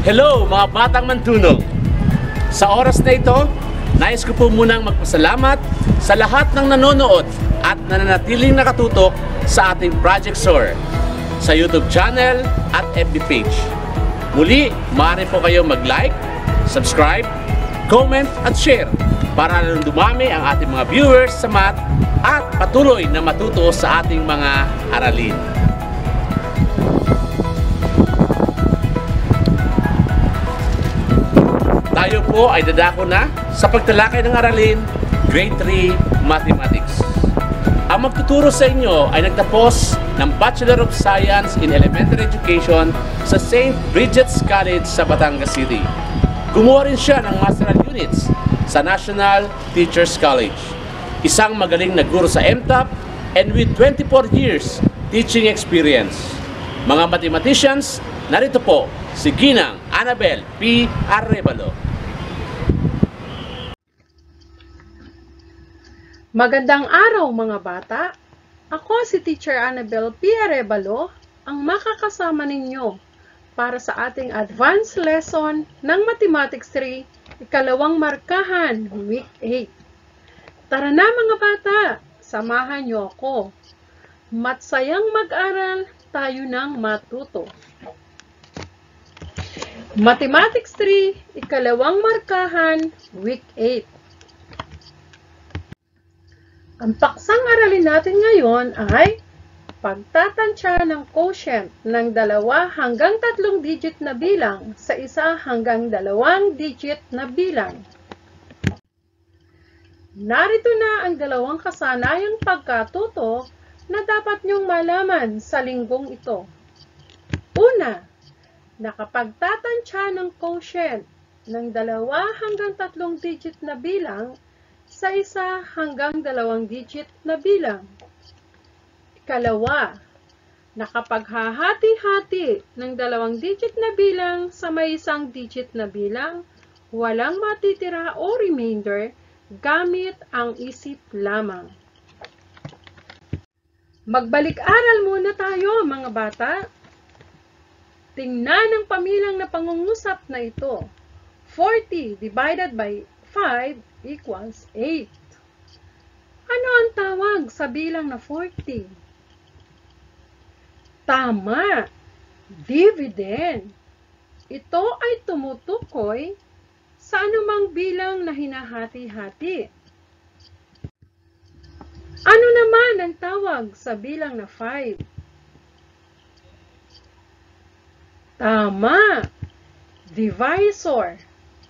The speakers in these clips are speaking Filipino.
Hello mga batang mantunong! Sa oras na ito, nais ko po munang magpasalamat sa lahat ng nanonood at nananatiling nakatutok sa ating Project Soar sa YouTube channel at FB page. Muli, maaari po kayo mag-like, subscribe, comment at share para lalong dumami ang ating mga viewers sa math at patuloy na matuto sa ating mga aralin. Tayo po ay dadako na sa pagtalakay ng aralin, Grade 3 Mathematics. Ang magtuturo sa inyo ay nagtapos ng Bachelor of Science in Elementary Education sa St. Bridget's College sa Batangas City. Gumawa rin siya ng Masteral Units sa National Teachers College. Isang magaling na guro sa MTAP and with 24 years teaching experience. Mga mathematicians, narito po si Ginang Annabel P. Arevalo. Magandang araw mga bata! Ako si Teacher Annabel P. Arevalo, ang makakasama ninyo para sa ating advanced lesson ng Mathematics 3, ikalawang markahan, Week 8. Tara na mga bata, samahan niyo ako. Matsayang mag-aral, tayo nang matuto. Mathematics 3, ikalawang markahan, Week 8. Ang paksang aralin natin ngayon ay pagtatansya ng quotient ng 2 hanggang 3 digit na bilang sa 1 hanggang 2 digit na bilang. Narito na ang 2 kasanayang pagkatuto na dapat niyong malaman sa linggong ito. Una, nakapagtatansya ng quotient ng 2 hanggang 3 digit na bilang sa 1 hanggang 2 digit na bilang. Ikalawa, nakapaghahati-hati ng 2 digit na bilang sa may 1 digit na bilang, walang matitira o remainder gamit ang isip lamang. Magbalik-aral muna tayo mga bata. Tingnan ang pamilang na pangungusap na ito. 40 divided by 5 equals 8. Ano ang tawag sa bilang na 40? Tama! Dividend. Ito ay tumutukoy sa anumang bilang na hinahati-hati. Ano naman ang tawag sa bilang na 5? Tama! Divisor.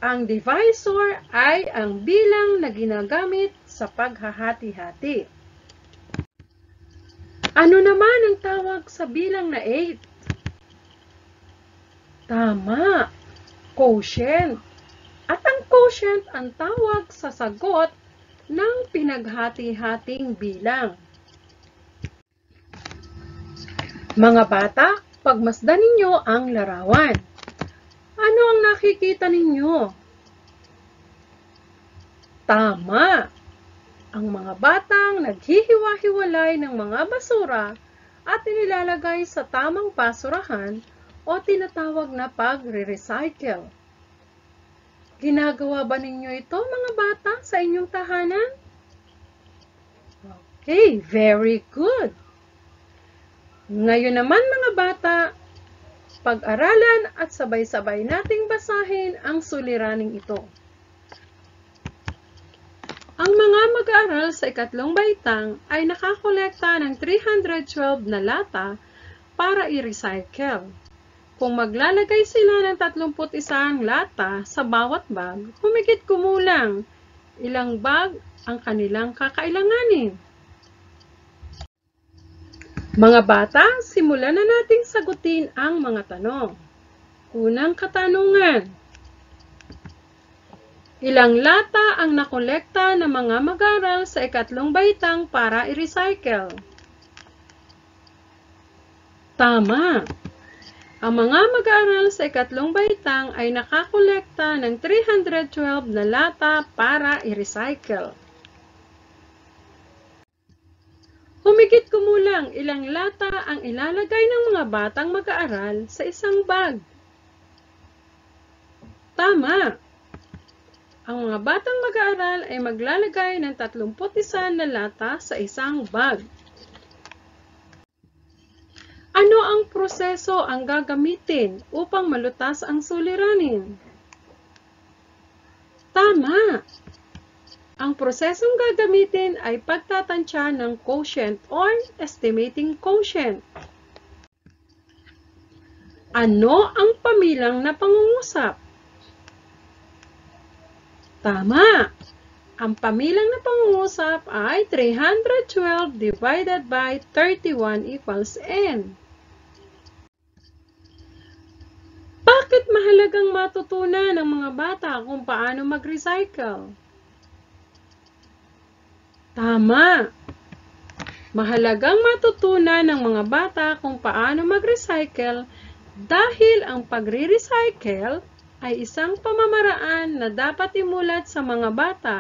Ang divisor ay ang bilang na ginagamit sa paghahati-hati. Ano naman ang tawag sa bilang na 8? Tama! Quotient. At ang quotient ang tawag sa sagot ng pinaghati-hating bilang. Mga bata, pagmasdan ninyo ang larawan. Ano ang nakikita ninyo? Tama! Ang mga batang naghihiwa-hiwalay ng mga basura at inilalagay sa tamang basurahan o tinatawag na pagre-recycle. Ginagawa ba ninyo ito mga bata sa inyong tahanan? Okay, very good! Ngayon naman mga bata, pag-aralan at sabay-sabay nating basahin ang suliraning ito. Ang mga mag-aaral sa ikatlong baitang ay nakakolekta ng 312 na lata para i-recycle. Kung maglalagay sila ng 31 lata sa bawat bag, humigit kumulang ilang bag ang kanilang kakailanganin. Mga bata, simulan na nating sagutin ang mga tanong. Unang katanungan. Ilang lata ang nakolekta ng mga mag-aaral sa ikatlong baitang para i-recycle? Tama! Ang mga mag-aaral sa ikatlong baitang ay nakakolekta ng 312 na lata para i-recycle. Humigit kumulang ilang lata ang ilalagay ng mga batang mag-aaral sa isang bag? Tama! Ang mga batang mag-aaral ay maglalagay ng 31 na lata sa isang bag. Ano ang proseso ang gagamitin upang malutas ang suliranin? Tama! Ang prosesong gagamitin ay pagtatansya ng quotient or estimating quotient. Ano ang pamilang na pangungusap? Tama! Ang pamilang na pangungusap ay 312 divided by 31 equals n. Bakit mahalagang matutunan ng mga bata kung paano mag-recycle? Tama! Mahalagang matutunan ng mga bata kung paano mag-recycle dahil ang pagre-recycle ay isang pamamaraan na dapat imulat sa mga bata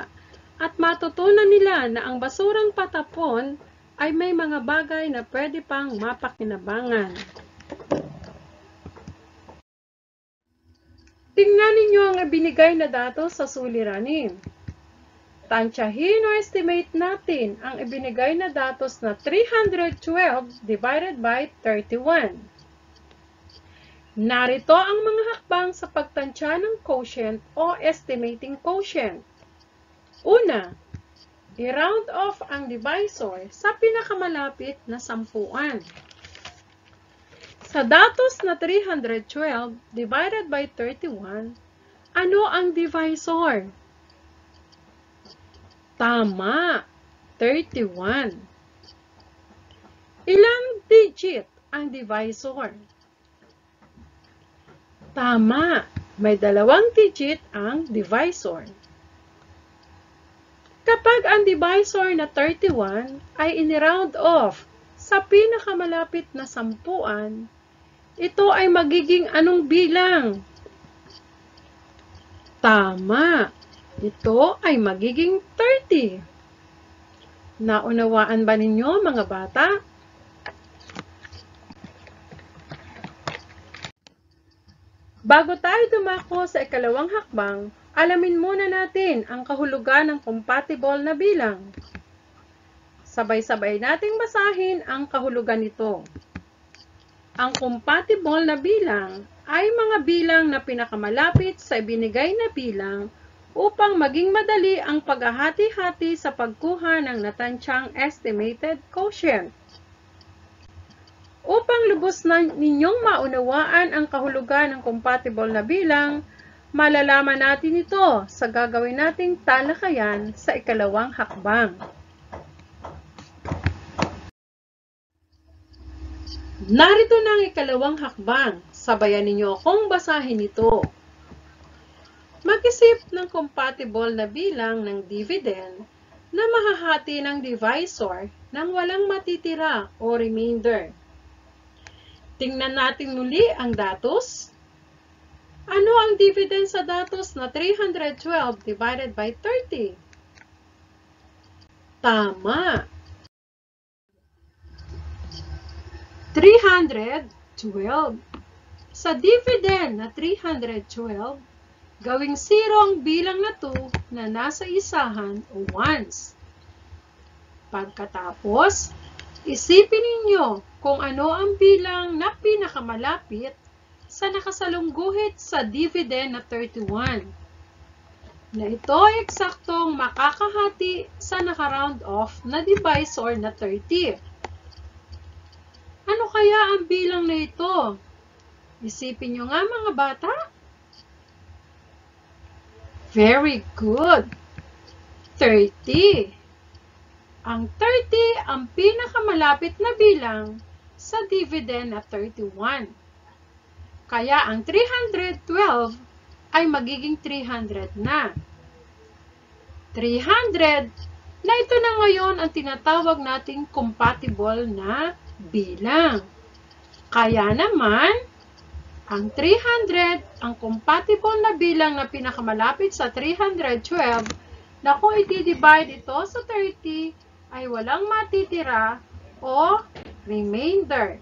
at matutunan nila na ang basurang patapon ay may mga bagay na pwede pang mapakinabangan. Tingnan ninyo ang ibinigay na datos sa suliranin. Tansyahin o estimate natin ang ibinigay na datos na 312 divided by 31. Narito ang mga hakbang sa pagtansya ng quotient o estimating quotient. Una, i-round off ang divisor sa pinakamalapit na sampuan. Sa datos na 312 divided by 31, ano ang divisor? Tama, 31. Ilang digit ang divisor? Tama, may 2 digit ang divisor. Kapag ang divisor na 31 ay in-round off sa pinakamalapit na sampuan, ito ay magiging anong bilang? Tama, ito ay magiging 30. Naunawaan ba ninyo mga bata? Bago tayo dumako sa ikalawang hakbang, alamin muna natin ang kahulugan ng compatible na bilang. Sabay-sabay nating basahin ang kahulugan nito. Ang compatible na bilang ay mga bilang na pinakamalapit sa ibinigay na bilang upang maging madali ang paghahati-hati sa pagkuha ng natantsyang estimated quotient. Upang lubos na ninyong maunawaan ang kahulugan ng compatible na bilang, malalaman natin ito sa gagawin nating talakayan sa ikalawang hakbang. Narito na ang ikalawang hakbang. Sabayan ninyo akong basahin ito. Mag-isip ng compatible na bilang ng dividend na mahahati ng divisor nang walang matitira o remainder. Tingnan natin muli ang datos. Ano ang dividend sa datos na 312 divided by 30? Tama! 312. Sa dividend na 312, gawing 0 ang bilang na 2 na nasa isahan o ones. Pagkatapos, isipin ninyo kung ano ang bilang na pinakamalapit sa nakasalungguhit sa dividend na 31. Na ito ay eksaktong makakahati sa naka-round off na divisor na 30. Ano kaya ang bilang na ito? Isipin nyo nga mga bata. Very good. 30. Ang 30 ang pinakamalapit na bilang sa dividend na 31. Kaya ang 312 ay magiging 300 na. 300 na ito na ngayon ang tinatawag nating compatible na bilang. Kaya naman, ang 300, ang compatible na bilang na pinakamalapit sa 312, na kung i-divide ito sa 30, ay walang matitira o remainder.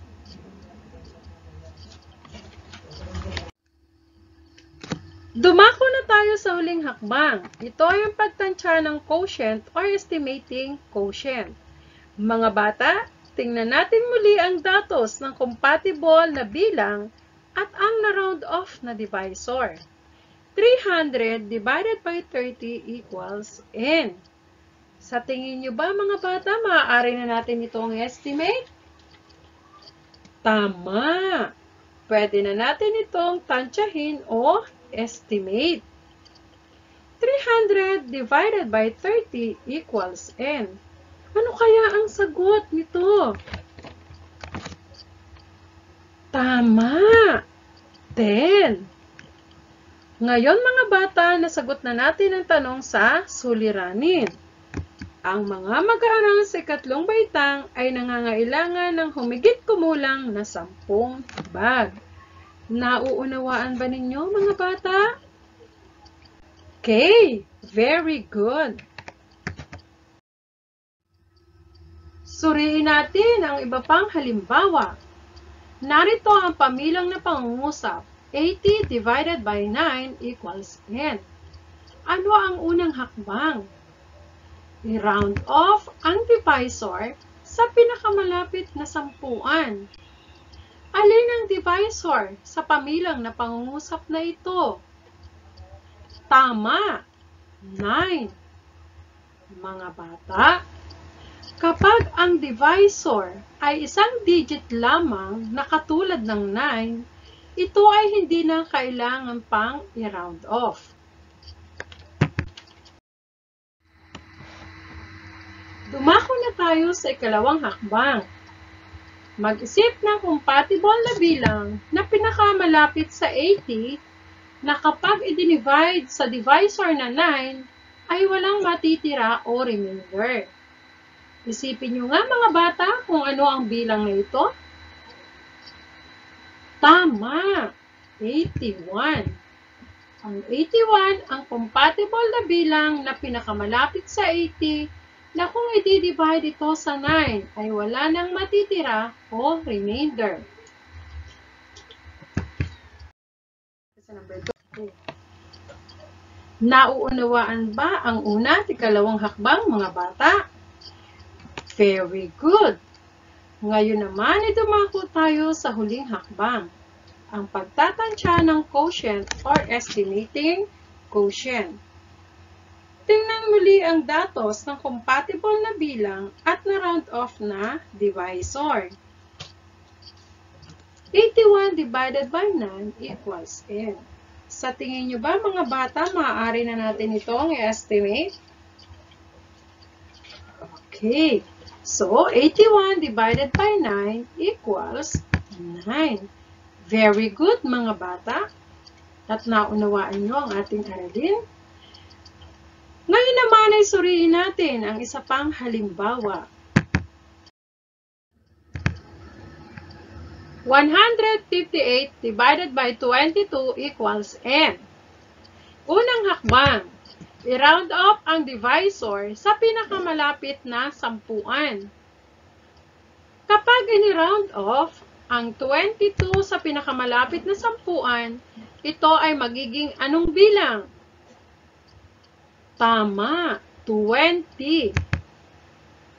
Dumako na tayo sa huling hakbang. Ito ay ang pagtansya ng quotient or estimating quotient. Mga bata, tingnan natin muli ang datos ng compatible na bilang at ang na-round off na divisor. 300 divided by 30 equals n. Sa tingin nyo ba mga bata, maaari na natin itong estimate? Tama! Pwede na natin itong tansyahin o estimate. 300 divided by 30 equals n. Ano kaya ang sagot nito? Tama! 10. Ngayon mga bata, nasagot na natin ang tanong sa suliranin. Ang mga mag-aaral sa ikatlong baitang ay nangangailangan ng humigit kumulang na 10 bag. Nauunawaan ba ninyo mga bata? Okay, very good. Suriin natin ang iba pang halimbawa. Narito ang pamilang na pangungusap. 80 divided by 9 equals n. Ano ang unang hakbang? I-round off ang divisor sa pinakamalapit na sampuan. Alin ang divisor sa pamilang na pangungusap na ito? Tama! 9. Mga bata, kapag ang divisor ay isang digit lamang na katulad ng 9, ito ay hindi na kailangan pang i-round off. Dumako na tayo sa ikalawang hakbang. Mag-isip ng compatible na bilang na pinakamalapit sa 80 na kapag i-divide sa divisor na 9 ay walang matitira o remainder. Isipin nyo nga mga bata kung ano ang bilang na ito. Tama! 81. Ang 81 ang compatible na bilang na pinakamalapit sa 80 na kung i-divide ito sa 9 ay wala nang matitira o remainder. Nauunawaan ba ang una at ikalawang hakbang mga bata? Very good! Ngayon naman, dumako tayo sa huling hakbang, ang pagtatansya ng quotient or estimating quotient. Tingnan muli ang datos ng compatible na bilang at na-round off na divisor. 81 divided by 9 equals n. Sa tingin nyo ba mga bata, maaari na natin itong i-estimate? Okay. So, 81 divided by 9 equals 9. Very good, mga bata. At naunawaan nyo ang ating aralin. Ngayon naman ay suriin natin ang isa pang halimbawa. 158 divided by 22 equals n. Unang hakbang. I-round off ang divisor sa pinakamalapit na sampuan. Kapag ini-round off ang 22 sa pinakamalapit na sampuan, ito ay magiging anong bilang? Tama, 20.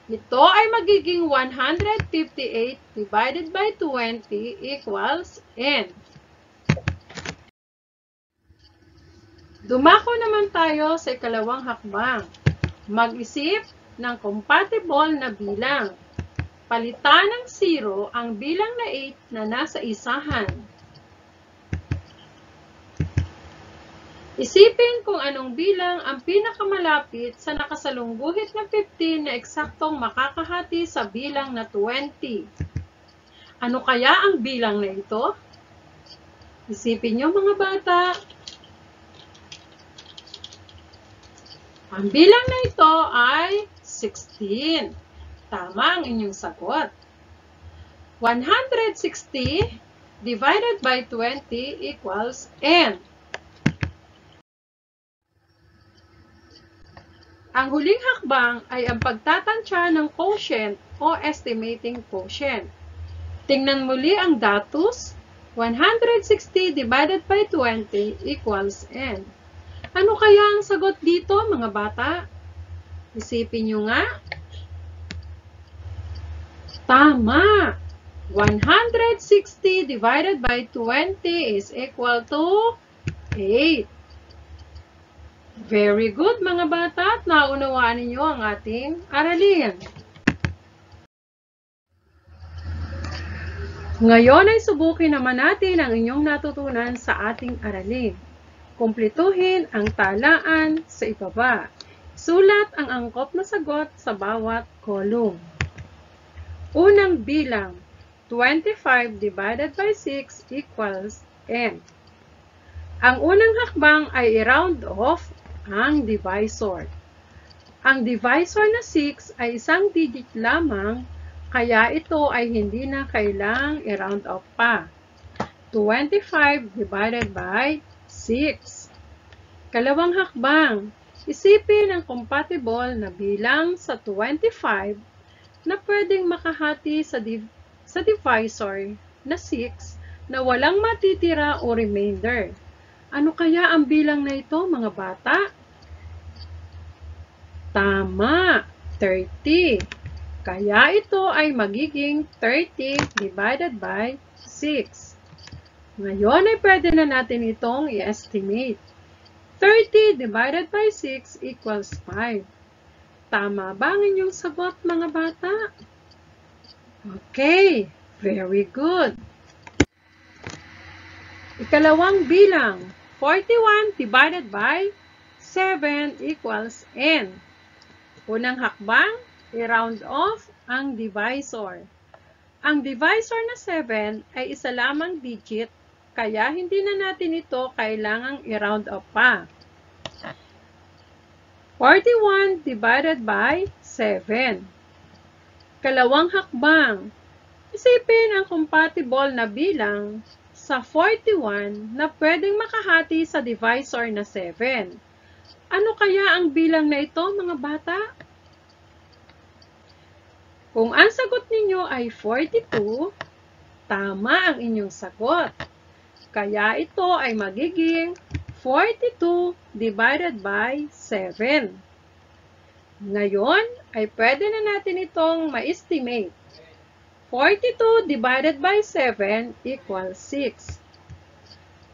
Ito ay magiging 158 divided by 20 equals n. Dumako naman tayo sa ikalawang hakbang. Mag-isip ng compatible na bilang. Palitan ng 0 ang bilang na 8 na nasa isahan. Isipin kung anong bilang ang pinakamalapit sa nakasalungguhit na 15 na eksaktong makakahati sa bilang na 20. Ano kaya ang bilang na ito? Isipin nyo mga bata. Ang bilang na ito ay 16. Tama ang inyong sagot. 160 divided by 20 equals n. Ang huling hakbang ay ang pagtatansya ng quotient o estimating quotient. Tingnan muli ang datos 160 divided by 20 equals n. Ano kaya ang sagot dito, mga bata? Isipin nyo nga. Tama! 160 divided by 20 is equal to 8. Very good, mga bata, at naunawaan ninyo ang ating aralin. Ngayon ay subukin naman natin ang inyong natutunan sa ating aralin. Kumpletuhin ang talaan sa ibaba. Sulat ang angkop na sagot sa bawat column. Unang bilang, 25 divided by 6 equals n. Ang unang hakbang ay i-round off ang divisor. Ang divisor na 6 ay isang digit lamang, kaya ito ay hindi na kailangang i-round off pa. 25 divided by 6. Kalawang hakbang, isipin ang compatible na bilang sa 25 na pwedeng makahati sa divisor na 6 na walang matitira o remainder. Ano kaya ang bilang na ito, mga bata? Tama, 30. Kaya ito ay magiging 30 divided by 6. Ngayon ay pwede na natin itong i-estimate. 30 divided by 6 equals 5. Tama ba ang inyong sagot, mga bata? Okay, very good. Ikalawang bilang, 41 divided by 7 equals n. Unang hakbang, i-round off ang divisor. Ang divisor na 7 ay isa lamang digit, kaya hindi na natin ito kailangang i-round off pa. 41 divided by 7. Kalawang hakbang, isipin ang compatible na bilang sa 41 na pwedeng makahati sa divisor na 7. Ano kaya ang bilang na ito, mga bata? Kung ang sagot ninyo ay 42, tama ang inyong sagot. Kaya ito ay magiging 42 divided by 7. Ngayon, ay pwede na natin itong ma-estimate. 42 divided by 7 equals 6.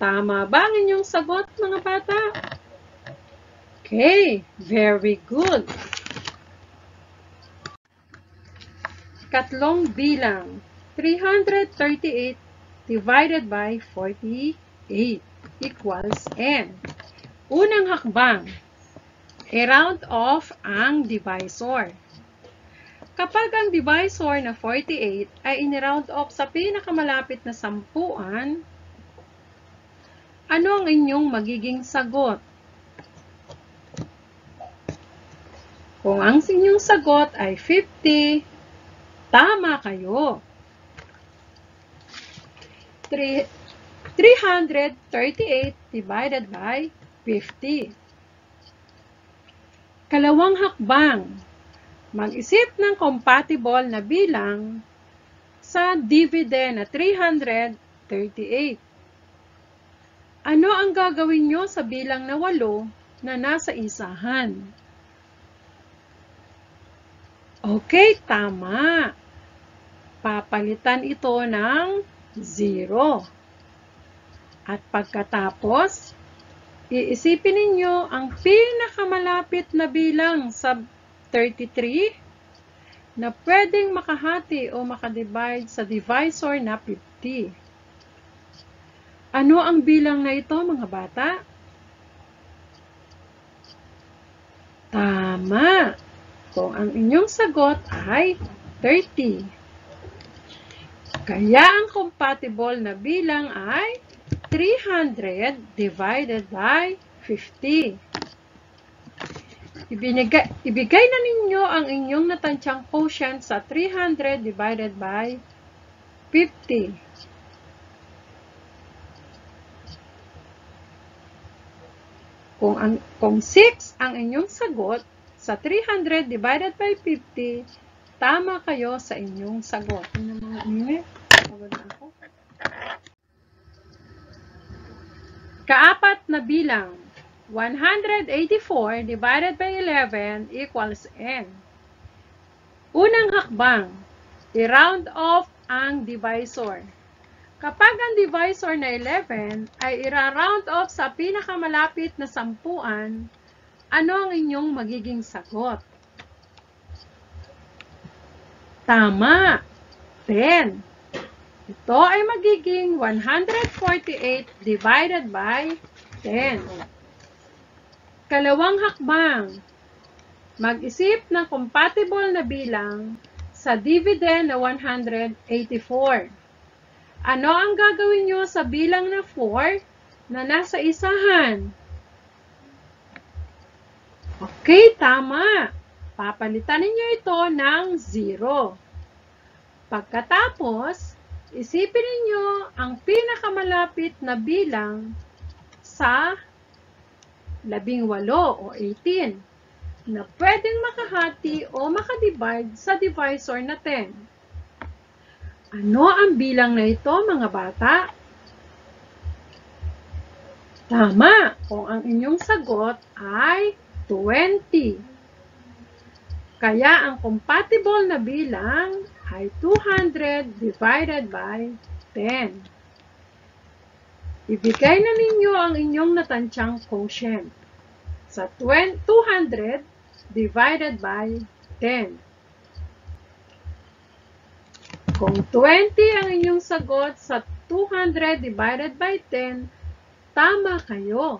Tama ba ang inyong sagot, mga bata? Okay, very good. Katlong bilang, 338 divided by 48 equals n. Unang hakbang, i-round off ang divisor. Kapag ang divisor na 48 ay in-round off sa pinakamalapit na sampuan, ano ang inyong magiging sagot? Kung ang inyong sagot ay 50, tama kayo. 338 divided by 50. Kalawang hakbang, mag-isip ng compatible na bilang sa dividend na 338. Ano ang gagawin nyo sa bilang na 8 na nasa isahan? Okay, tama. Papalitan ito ng 0. At pagkatapos, iisipin ninyo ang pinakamalapit na bilang sa 33 na pwedeng makahati o makadivide sa divisor na 50. Ano ang bilang na ito, mga bata? Tama. Kung ang inyong sagot ay 30. Kaya ang compatible na bilang ay 300 divided by 50. Ibigay na ninyo ang inyong natansyang quotient sa 300 divided by 50. Kung 6 ang inyong sagot sa 300 divided by 50, tama kayo sa inyong sagot. Pagod na ako. Kaapat na bilang, 184 divided by 11 equals n. Unang hakbang, i-round off ang divisor. Kapag ang divisor na 11 ay ira-round off sa pinakamalapit na sampuan, ano ang inyong magiging sagot? Tama! 10. Ito ay magiging 148 divided by 10. Kalawang hakbang, mag-isip ng compatible na bilang sa dividend na 184. Ano ang gagawin nyo sa bilang na 4 na nasa isahan? Okay, tama. Papalitan ninyo ito ng 0. Pagkatapos, isipin ninyo ang pinakamalapit na bilang sa 18 o 18 na pwedeng makahati o makadivide sa divisor na 10. Ano ang bilang na ito, mga bata? Tama, kung ang inyong sagot ay 20. Kaya ang compatible na bilang ay 200 divided by 10. Ibigay na ninyo ang inyong natansyang quotient sa 200 divided by 10. Kung 20 ang inyong sagot sa 200 divided by 10, tama kayo.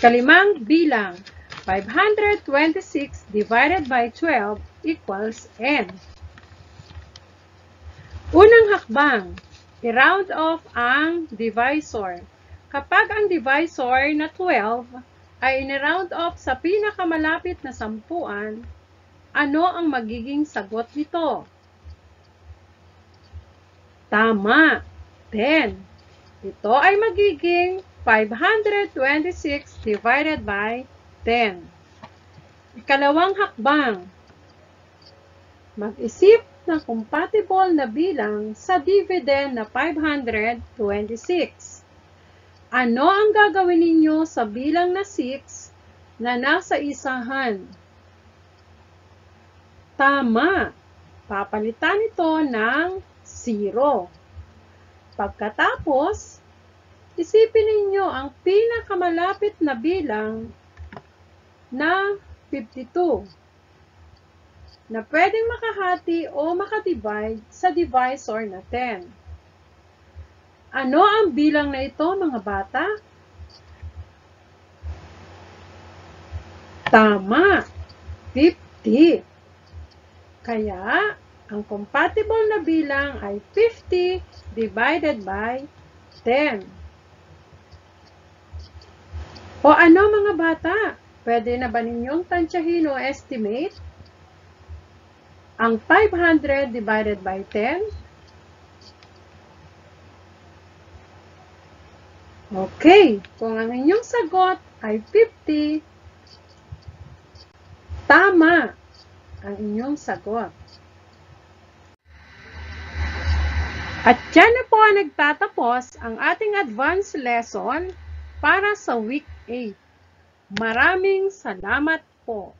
Kalimang bilang, 526 divided by 12 equals n. Unang hakbang, i-round off ang divisor. Kapag ang divisor na 12 ay in-round off sa pinakamalapit na sampuan, ano ang magiging sagot nito? Tama, 10. Ito ay magiging 526 divided by 10. Ikalawang hakbang, mag-isip ng compatible na bilang sa dividend na 526. Ano ang gagawin ninyo sa bilang na 6 na nasa isahan? Tama, papalitan ito ng 0. Pagkatapos, isipin ninyo ang pinakamalapit na bilang na 52 na pwedeng makahati o makadivide sa divisor na 10. Ano ang bilang na ito, mga bata? Tama, 50. Kaya, ang compatible na bilang ay 50 divided by 10. O ano, mga bata? Pwede na ba ninyong tansyahin o estimate ang 500 divided by 10? Okay, kung ang inyong sagot ay 50, tama ang inyong sagot. At dyan na po nagtatapos ang ating advanced lesson para sa week 8. Maraming salamat po.